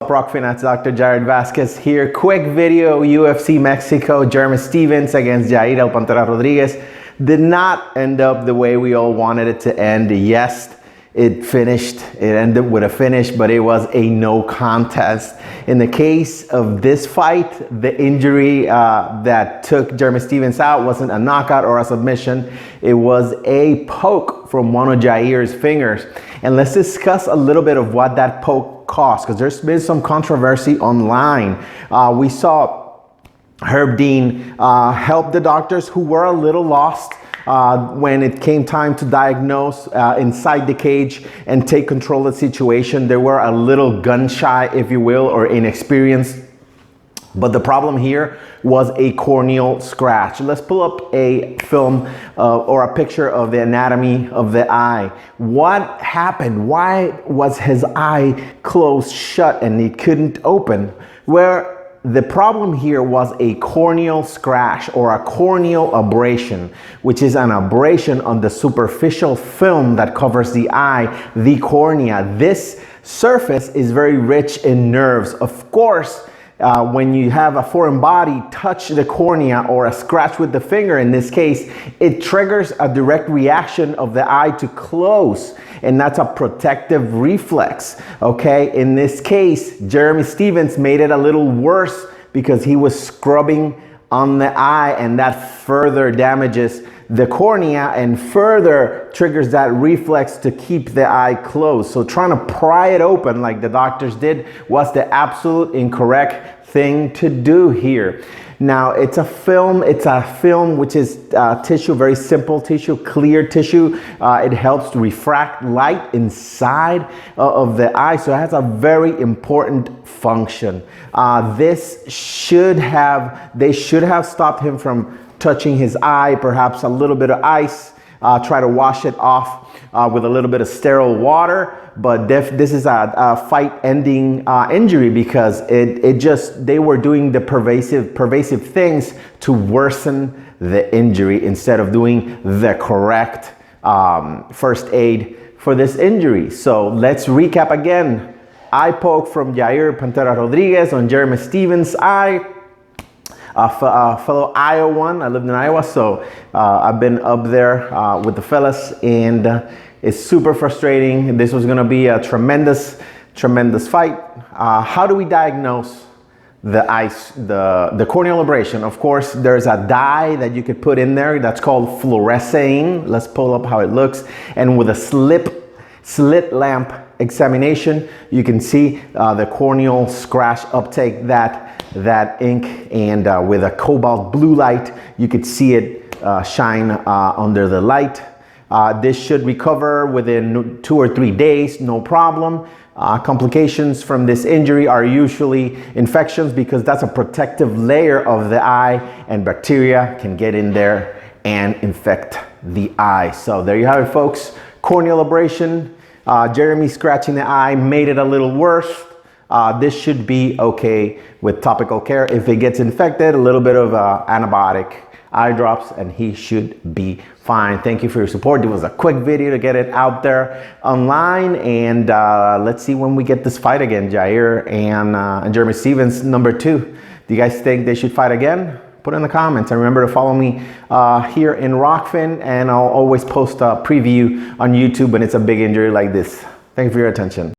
Rock Finance, Dr. Jared Vasquez here. Quick video, UFC Mexico, Jeremy Stephens against Yair El Pantera Rodriguez. Did not end up the way we all wanted it to end. Yes, it finished. It ended with a finish, but it was a no contest. In the case of this fight, the injury that took Jeremy Stephens out wasn't a knockout or a submission. It was a poke from one of Yair's fingers. And let's discuss a little bit of what that poke cost, because there's been some controversy online. We saw Herb Dean help the doctors who were a little lost when it came time to diagnose inside the cage and take control of the situation. They were a little gun shy, if you will, or inexperienced. But the problem here was a corneal scratch. Let's pull up a film or a picture of the anatomy of the eye. What happened? Why was his eye closed shut and it couldn't open? Where the problem here was a corneal scratch or a corneal abrasion, which is an abrasion on the superficial film that covers the eye, the cornea. This surface is very rich in nerves. Of course, when you have a foreign body touch the cornea or a scratch with the finger, in this case, it triggers a direct reaction of the eye to close, and that's a protective reflex. Okay, in this case, Jeremy Stephens made it a little worse because he was scrubbing on the eye, and that further damages the cornea and further triggers that reflex to keep the eye closed. So trying to pry it open like the doctors did was the absolute incorrect thing to do here. Now it's a film which is tissue, very simple tissue, clear tissue. It helps to refract light inside of the eye, so it has a very important function. They should have stopped him from touching his eye, perhaps a little bit of ice, try to wash it off with a little bit of sterile water. But this is a fight-ending injury because they were doing the pervasive things to worsen the injury instead of doing the correct first aid for this injury. So let's recap again. Eye poke from Yair Pantera Rodriguez on Jeremy Stephens' eye. Fellow Iowan. I lived in Iowa, so I've been up there with the fellas, and it's super frustrating. This was going to be a tremendous fight. How do we diagnose the corneal abrasion? Of course, there's a dye that you could put in there that's called fluorescein. Let's pull up how it looks, and with a slit lamp examination, you can see the corneal scratch uptake that ink, and with a cobalt blue light, you could see it shine under the light. This should recover within 2 or 3 days, no problem. Complications from this injury are usually infections because that's a protective layer of the eye, and bacteria can get in there and infect the eye. So there you have it, folks. Corneal abrasion. Jeremy scratching the eye made it a little worse. This should be okay with topical care. If it gets infected, a little bit of antibiotic eye drops, and he should be fine. Thank you for your support. It was a quick video to get it out there online, and let's see when we get this fight again, Yair and Jeremy Stephens, number 2. Do you guys think they should fight again? Put in the comments, and remember to follow me here in Rockfin, and I'll always post a preview on YouTube when it's a big injury like this. Thank you for your attention.